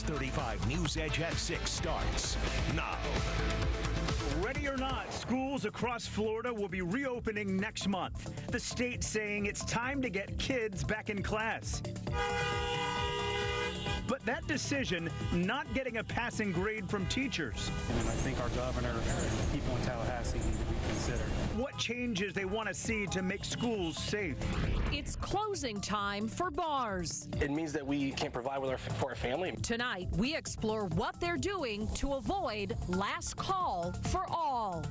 35 NewsEdge at 6 starts now. Ready or not, schools across Florida will be reopening next month. The state saying it's time to get kids back in class. But that decision, not getting a passing grade from teachers. And I think our governor and the people in Tallahassee need to be considered. What changes they want to see to make schools safe. It's closing time for bars. It means that we can't provide for our family. Tonight, we explore what they're doing to avoid last call for all.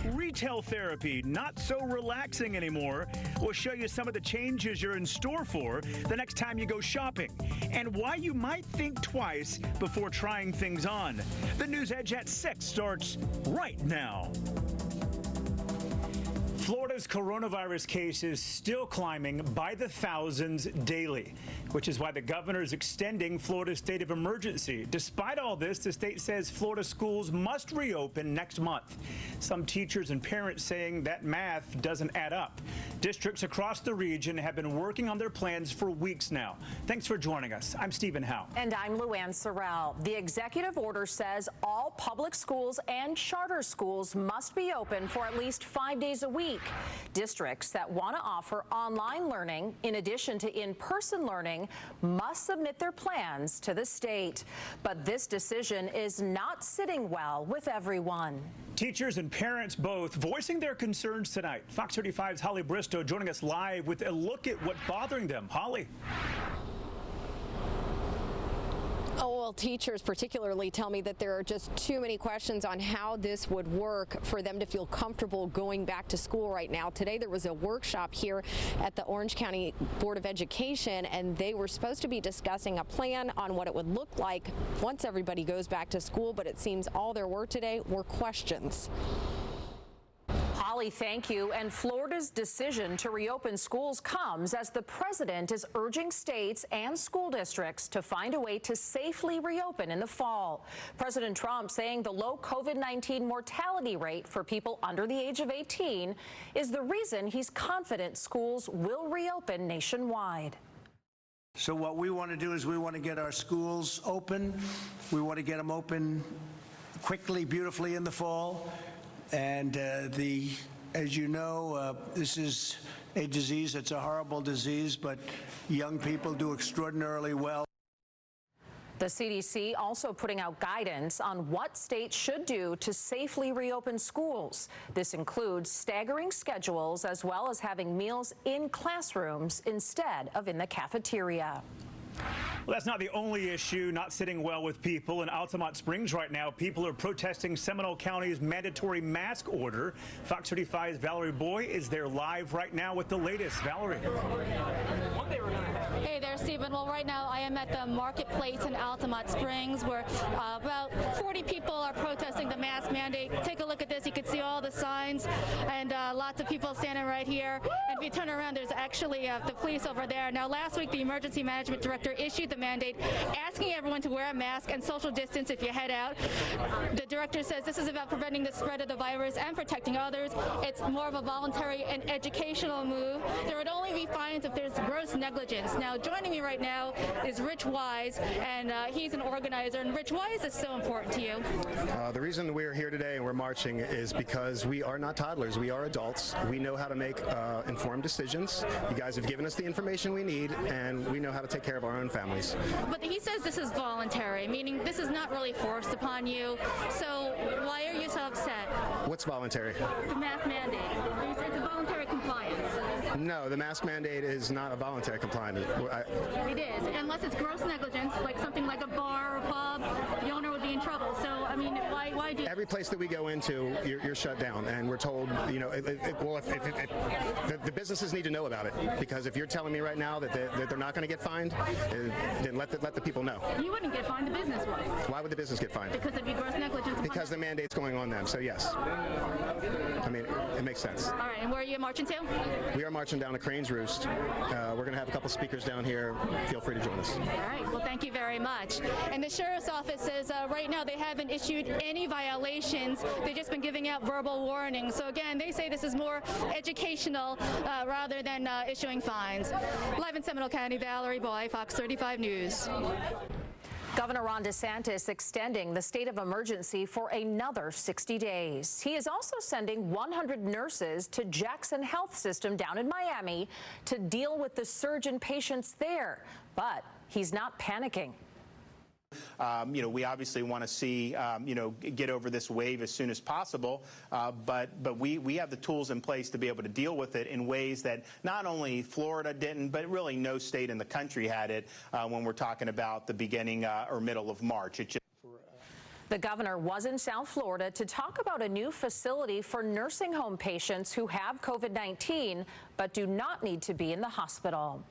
Retail therapy, not so relaxing anymore. We'll show you some of the changes you're in store for the next time you go shopping and why you might think twice before trying things on. The NewsEdge at 6 starts right now. Florida's coronavirus cases still climbing by the thousands daily, which is why the governor is extending Florida's state of emergency. Despite all this, the state says Florida schools must reopen next month. Some teachers and parents saying that math doesn't add up. Districts across the region have been working on their plans for weeks now. Thanks for joining us. I'm Stephen Howe. And I'm Luann Sorrell. The executive order says all public schools and charter schools must be open for at least 5 days a week. Districts that want to offer online learning in addition to in-person learning must submit their plans to the state. But this decision is not sitting well with everyone. Teachers and parents both voicing their concerns tonight. Fox 35's Holly Bristow joining us live with a look at what's bothering them. Holly. Oh, well, teachers particularly tell me that there are just too many questions on how this would work for them to feel comfortable going back to school right now. Today there was a workshop here at the Orange County Board of Education, and they were supposed to be discussing a plan on what it would look like once everybody goes back to school, but it seems all there were today were questions. Holly, thank you. And Florida's decision to reopen schools comes as the president is urging states and school districts to find a way to safely reopen in the fall. President Trump saying the low COVID-19 mortality rate for people under the age of 18 is the reason he's confident schools will reopen nationwide. So what we want to do is we want to get our schools open. We want to get them open quickly, beautifully in the fall. And as you know, this is a disease. It's a horrible disease, but young people do extraordinarily well. The CDC also putting out guidance on what states should do to safely reopen schools. This includes staggering schedules as well as having meals in classrooms instead of in the cafeteria. Well, that's not the only issue not sitting well with people in Altamont Springs right now. People are protesting Seminole County's mandatory mask order. Fox 35's Valerie Boy is there live right now with the latest. Valerie. Hey there, Stephen. Well, right now I am at the marketplace in Altamont Springs where about 40 people are protesting the mask mandate. Take a look at this. You can see all the signs and lots of people standing right here. And if you turn around, there's actually the police over there. Now, last week, the emergency management director issued the mandate asking everyone to wear a mask and social distance if you head out. The director says this is about preventing the spread of the virus and protecting others. It's more of a voluntary and educational move. There would only be fines if there's gross negligence. Now, joining me right now is Rich Wise, and he's an organizer. And Rich, why is this so important to you? The reason we're here today and we're marching is because we are not toddlers. We are adults. We know how to make informed decisions. You guys have given us the information we need, and we know how to take care of our own families. But he says this is voluntary, meaning this is not really forced upon you. So why are you so upset? What's voluntary? The mask mandate. It's a voluntary compliance. No, the mask mandate is not a voluntary compliance. It is, unless it's gross negligence, like something like a bar or a pub, the owner would be in trouble. So, I mean, why do... Every place that we go into, you're shut down, and we're told, you know, well, if the businesses need to know about it, because if you're telling me right now that they're not going to get fined, then let the people know. You wouldn't get fined, the business would. Why would the business get fined? Because it'd be gross negligence. Because the mandate's going on them, so yes. I mean, it makes sense. All right, and where are you marching to? We are marching down to Crane's Roost. We're going to have a couple speakers down here. Feel free to join us. All right, well, thank you very much. And the sheriff's office says right now they haven't issued any violations. They've just been giving out verbal warnings. So again, they say this is more educational rather than issuing fines. Live in Seminole County, Valerie Boy, Fox 35 News. Governor Ron DeSantis extending the state of emergency for another 60 days. He is also sending 100 nurses to Jackson Health System down in Miami to deal with the surge in patients there. But he's not panicking. We obviously want to see, get over this wave as soon as possible. But we have the tools in place to be able to deal with it in ways that not only Florida didn't, but really no state in the country had it when we're talking about the beginning or middle of March. The governor was in South Florida to talk about a new facility for nursing home patients who have COVID-19 but do not need to be in the hospital.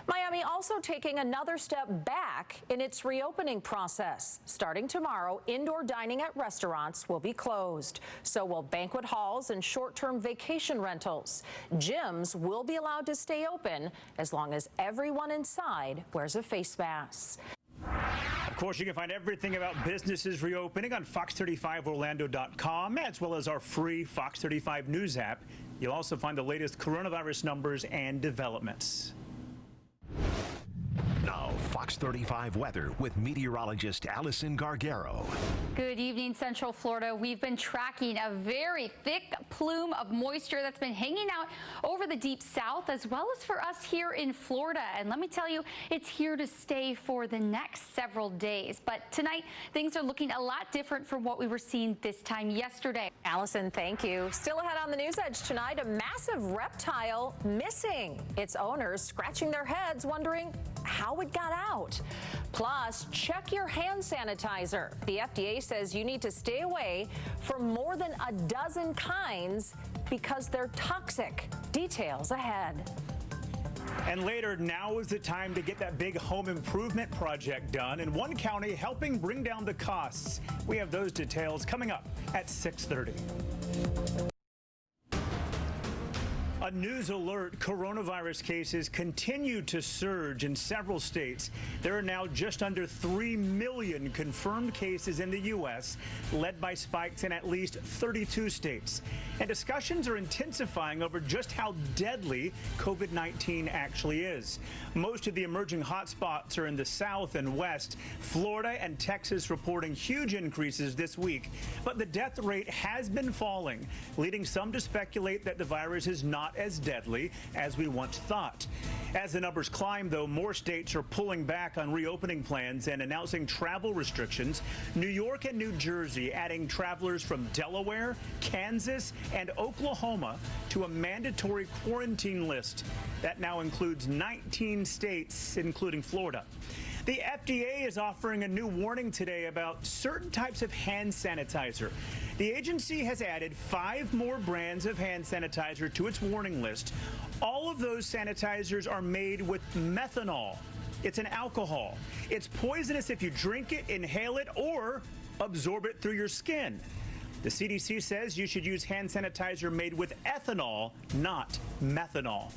Miami also taking another step back in its reopening process. Starting tomorrow, indoor dining at restaurants will be closed. So will banquet halls and short-term vacation rentals. Gyms will be allowed to stay open as long as everyone inside wears a face mask. Of course, you can find everything about businesses reopening on fox35orlando.com, as well as our free Fox 35 News app. You'll also find the latest coronavirus numbers and developments. Now, Fox 35 weather with meteorologist Allison Gargaro. Good evening, Central Florida. We've been tracking a very thick plume of moisture that's been hanging out over the deep south, as well as for us here in Florida. And let me tell you, it's here to stay for the next several days. But tonight, things are looking a lot different from what we were seeing this time yesterday. Allison, thank you. Still ahead on the NewsEdge tonight, a massive reptile missing. Its owners scratching their heads, wondering how it got out. Plus, check your hand sanitizer. The FDA says you need to stay away from more than a dozen kinds because they're toxic. Details ahead. And later, now is the time to get that big home improvement project done in one county, helping bring down the costs. We have those details coming up at 6:30. A news alert, coronavirus cases continue to surge in several states. There are now just under 3 million confirmed cases in the U.S., led by spikes in at least 32 states. And discussions are intensifying over just how deadly COVID-19 actually is. Most of the emerging hotspots are in the south and west. Florida and Texas reporting huge increases this week. But the death rate has been falling, leading some to speculate that the virus is not as deadly as we once thought. As the numbers climb, though, more states are pulling back on reopening plans and announcing travel restrictions. New York and New Jersey adding travelers from Delaware, Kansas, and Oklahoma to a mandatory quarantine list. That now includes 19 states, including Florida. The FDA is offering a new warning today about certain types of hand sanitizer. The agency has added 5 more brands of hand sanitizer to its warning list. All of those sanitizers are made with methanol. It's an alcohol. It's poisonous if you drink it, inhale it, or absorb it through your skin. The CDC says you should use hand sanitizer made with ethanol, not methanol.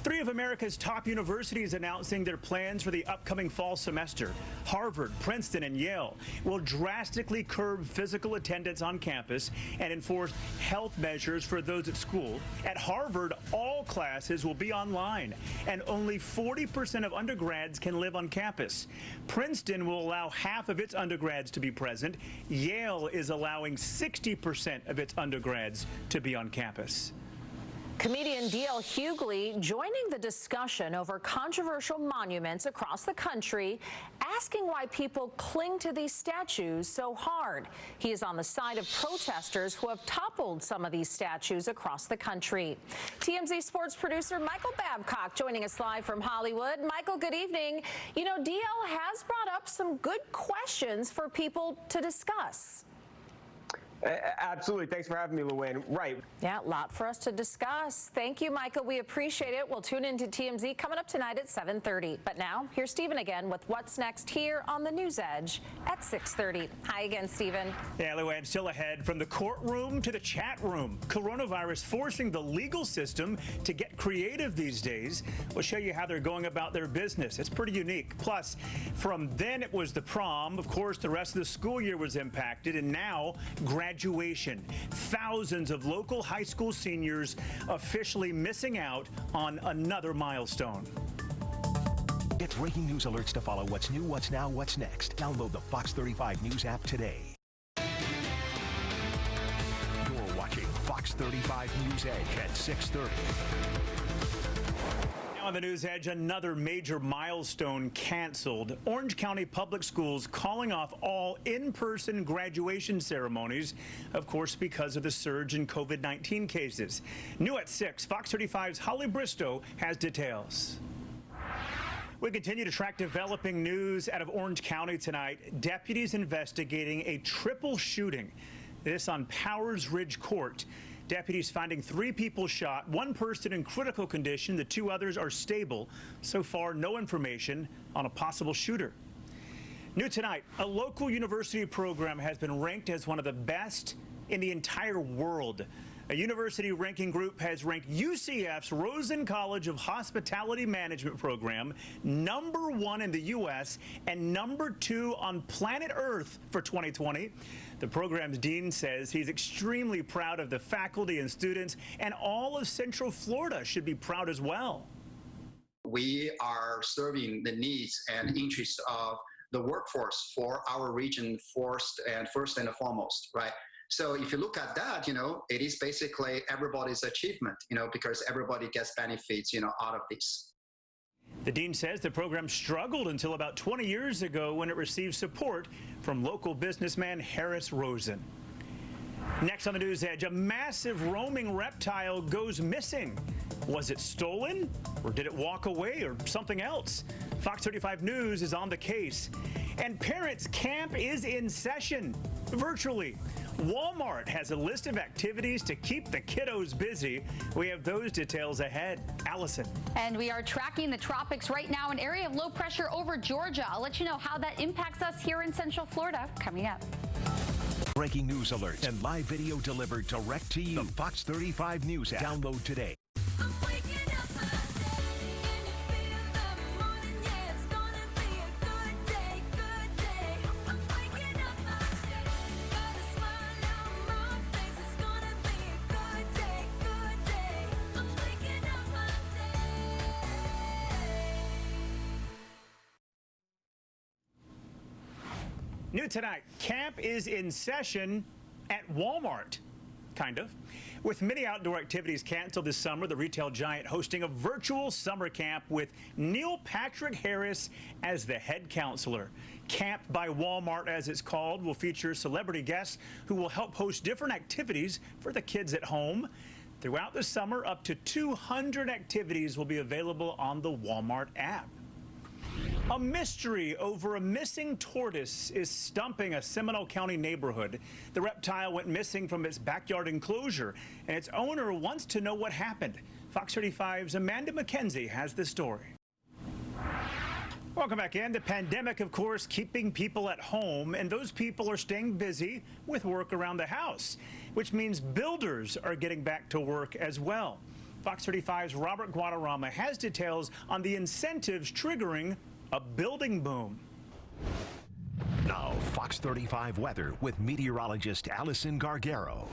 3 of America's top universities announcing their plans for the upcoming fall semester. Harvard, Princeton, and Yale will drastically curb physical attendance on campus and enforce health measures for those at school. At Harvard, all classes will be online, and only 40% of undergrads can live on campus. Princeton will allow half of its undergrads to be present. Yale is allowing 60% of its undergrads to be on campus. Comedian D.L. Hughley joining the discussion over controversial monuments across the country, asking why people cling to these statues so hard. He is on the side of protesters who have toppled some of these statues across the country. TMZ sports producer Michael Babcock joining us live from Hollywood. Michael, good evening. You know, D.L. has brought up some good questions for people to discuss. Absolutely. Thanks for having me, Luann. Right. Yeah, a lot for us to discuss. Thank you, Michael. We appreciate it. We'll tune into TMZ coming up tonight at 7:30. But now, here's Stephen again with what's next here on the NewsEdge at 6:30. Hi again, Stephen. Yeah, Luann, still ahead from the courtroom to the chat room. Coronavirus forcing the legal system to get creative these days. We'll show you how they're going about their business. It's pretty unique. Plus, from then it was the prom. Of course, the rest of the school year was impacted, and now graduation. Thousands of local high school seniors officially missing out on another milestone. Get breaking news alerts to follow what's new, what's now, what's next. Download the Fox 35 News app today. You're watching Fox 35 News Edge at 6:30. On the News Edge, another major milestone canceled. Orange County Public Schools calling off all in-person graduation ceremonies, of course, because of the surge in COVID-19 cases. New at 6, Fox 35's Holly Bristow has details. We continue to track developing news out of Orange County tonight. Deputies investigating a triple shooting. This on Powers Ridge Court. Deputies finding 3 people shot, 1 person in critical condition. The 2 others are stable. So far, no information on a possible shooter. New tonight, a local university program has been ranked as one of the best in the entire world. A university ranking group has ranked UCF's Rosen College of Hospitality Management program #1 in the U.S. and #2 on planet Earth for 2020. The program's dean says he's extremely proud of the faculty and students, and all of Central Florida should be proud as well. We are serving the needs and interests of the workforce for our region first and foremost, right? So if you look at that, it is basically everybody's achievement, because everybody gets benefits, out of this. The dean says the program struggled until about 20 years ago when it received support from local businessman Harris Rosen. Next on the News Edge, a massive roaming reptile goes missing. Was it stolen, or did it walk away, or something else? Fox 35 News is on the case. And parents' camp is in session virtually. Walmart has a list of activities to keep the kiddos busy. We have those details ahead. Allison. And we are tracking the tropics right now, an area of low pressure over Georgia. I'll let you know how that impacts us here in Central Florida coming up. Breaking news alerts and live video delivered direct to you. The Fox 35 News app. Download today. New tonight, camp is in session at Walmart, kind of. With many outdoor activities canceled this summer, the retail giant hosting a virtual summer camp with Neil Patrick Harris as the head counselor. Camp by Walmart, as it's called, will feature celebrity guests who will help host different activities for the kids at home. Throughout the summer, up to 200 activities will be available on the Walmart app. A mystery over a missing tortoise is stumping a Seminole County neighborhood. The reptile went missing from its backyard enclosure, and its owner wants to know what happened. Fox 35's Amanda McKenzie has the story. Welcome back in. The pandemic, of course, keeping people at home, and those people are staying busy with work around the house, which means builders are getting back to work as well. Fox 35's Robert Guadarrama has details on the incentives triggering a building boom. Now, Fox 35 weather with meteorologist Allison Gargaro.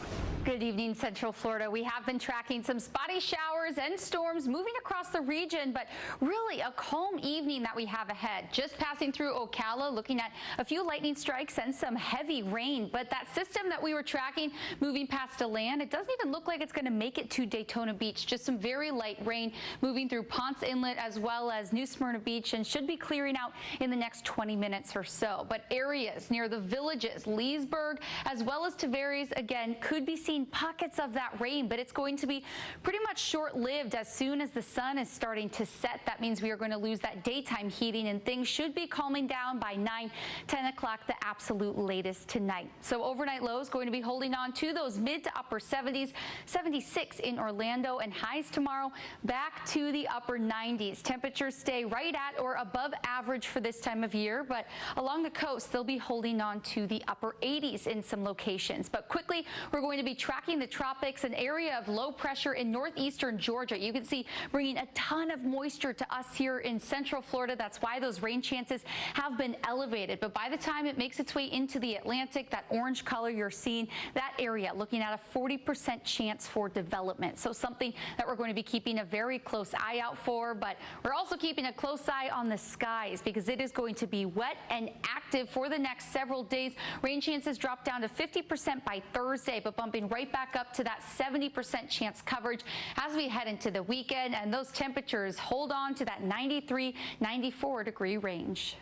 Good evening, Central Florida. We have been tracking some spotty showers and storms moving across the region, but really a calm evening that we have ahead. Just passing through Ocala, looking at a few lightning strikes and some heavy rain. But that system that we were tracking moving past DeLand, it doesn't even look like it's going to make it to Daytona Beach. Just some very light rain moving through Ponce Inlet as well as New Smyrna Beach, and should be clearing out in the next 20 minutes or so. But areas near the villages, Leesburg, as well as Tavares, again, could be seeing pockets of that rain, but it's going to be pretty much short-lived. As soon as the sun is starting to set, that means we are going to lose that daytime heating, and things should be calming down by 9, 10 o'clock, the absolute latest tonight. So overnight lows going to be holding on to those mid to upper 70s, 76 in Orlando, and highs tomorrow back to the upper 90s. Temperatures stay right at or above average for this time of year, but along the coast, they'll be holding on to the upper 80s in some locations. But quickly, we're going to be tracking the tropics, an area of low pressure in northeastern Georgia. You can see bringing a ton of moisture to us here in central Florida. That's why those rain chances have been elevated. But by the time it makes its way into the Atlantic, that orange color you're seeing, that area looking at a 40% chance for development. So something that we're going to be keeping a very close eye out for. But we're also keeping a close eye on the skies because it is going to be wet and active for the next several days. Rain chances drop down to 50% by Thursday, but bumping right back up to that 70% chance coverage as we head into the weekend. And those temperatures hold on to that 93, 94 degree range.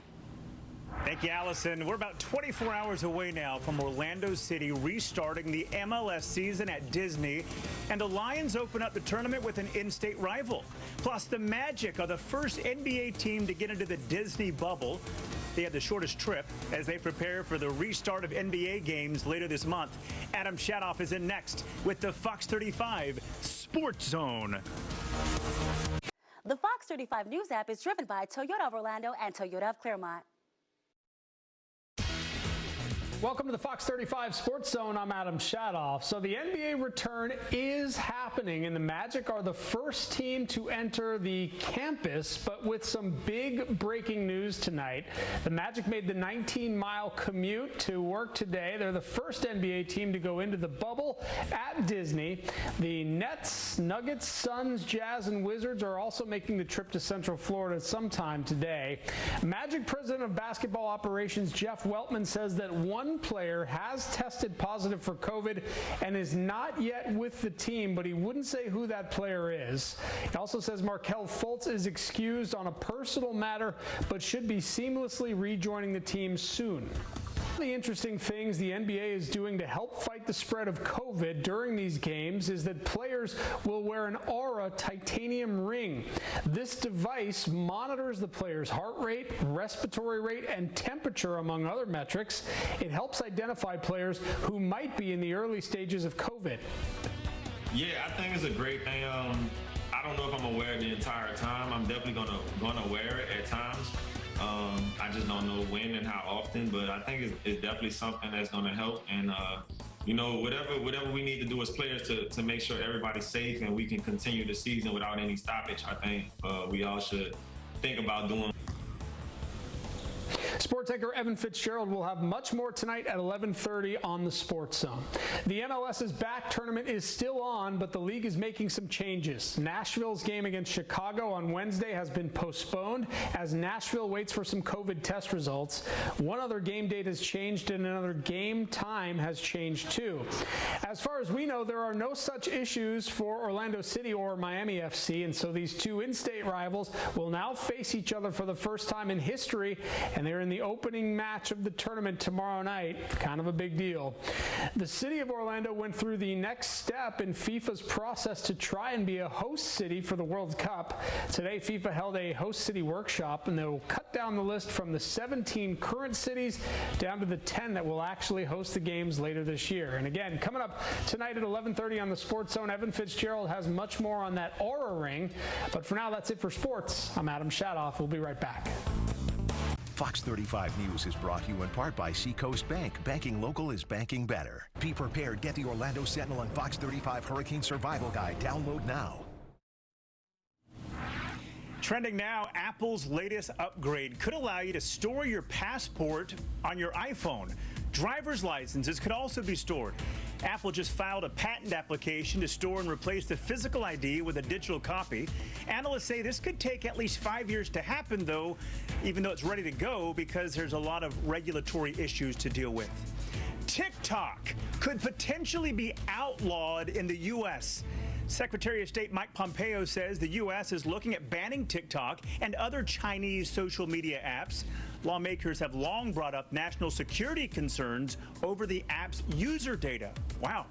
Thank you, Allison. We're about 24 hours away now from Orlando City restarting the MLS season at Disney, and the Lions open up the tournament with an in-state rival. Plus, the Magic are the first NBA team to get into the Disney bubble. They have the shortest trip as they prepare for the restart of NBA games later this month. Adam Shadoff is in next with the Fox 35 Sports Zone. The Fox 35 News app is driven by Toyota of Orlando and Toyota of Claremont. Welcome to the Fox 35 Sports Zone. I'm Adam Shadoff. So the NBA return is happening, and the Magic are the first team to enter the campus, but with some big breaking news tonight. The Magic made the 19-mile commute to work today. They're the first NBA team to go into the bubble at Disney. The Nets, Nuggets, Suns, Jazz, and Wizards are also making the trip to Central Florida sometime today. Magic President of Basketball Operations Jeff Weltman says that one player has tested positive for COVID and is not yet with the team, but he wouldn't say who that player is. He also says Markelle Fultz is excused on a personal matter, but should be seamlessly rejoining the team soon. One of the interesting things the NBA is doing to help fight the spread of COVID during these games is that players will wear an Aura titanium ring. This device monitors the player's heart rate, respiratory rate, and temperature, among other metrics. It helps identify players who might be in the early stages of COVID. Yeah, I think it's a great thing. I don't know if I'm gonna wear it the entire time. I'm definitely gonna wear it at times. I just don't know when and how often, but I think it's definitely something that's going to help. And, you know, whatever we need to do as players to make sure everybody's safe and we can continue the season without any stoppage, I think we all should think about doing. Sports anchor Evan Fitzgerald will have much more tonight at 11:30 on the Sports Zone. The MLS's back tournament is still on, but the league is making some changes. Nashville's game against Chicago on Wednesday has been postponed as Nashville waits for some COVID test results. One other game date has changed and another game time has changed too. As far as we know, there are no such issues for Orlando City or Miami FC, and so these two in-state rivals will now face each other for the first time in history, and they're in the opening match of the tournament tomorrow night. Kind of a big deal. The city of Orlando went through the next step in FIFA's process to try and be a host city for the World Cup. Today, FIFA held a host city workshop, and they will cut down the list from the 17 current cities down to the 10 that will actually host the games later this year. And again, coming up tonight at 11:30 on the Sports Zone, Evan Fitzgerald has much more on that Aura ring. But for now, that's it for sports. I'm Adam Shadoff. We'll be right back. Fox 35 News is brought to you in part by Seacoast Bank. Banking local is banking better. Be prepared. Get the Orlando Sentinel and Fox 35 Hurricane Survival Guide. Download now. Trending now, Apple's latest upgrade could allow you to store your passport on your iPhone. Driver's licenses could also be stored. Apple just filed a patent application to store and replace the physical ID with a digital copy. Analysts say this could take at least 5 years to happen, though, even though it's ready to go, because there's a lot of regulatory issues to deal with. TikTok could potentially be outlawed in the U.S. Secretary of State Mike Pompeo says the U.S. is looking at banning TikTok and other Chinese social media apps. Lawmakers have long brought up national security concerns over the app's user data. Wow.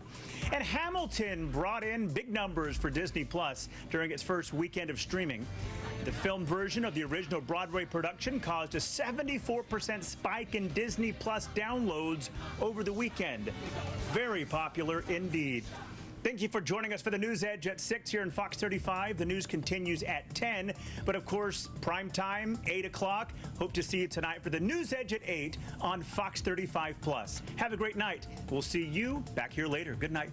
And Hamilton brought in big numbers for Disney Plus during its first weekend of streaming. The film version of the original Broadway production caused a 74% spike in Disney Plus downloads over the weekend. Very popular indeed. Thank you for joining us for the News Edge at 6 here in Fox 35. The news continues at 10, but of course, prime time, 8 o'clock. Hope to see you tonight for the News Edge at 8 on Fox 35 Plus. Have a great night. We'll see you back here later. Good night.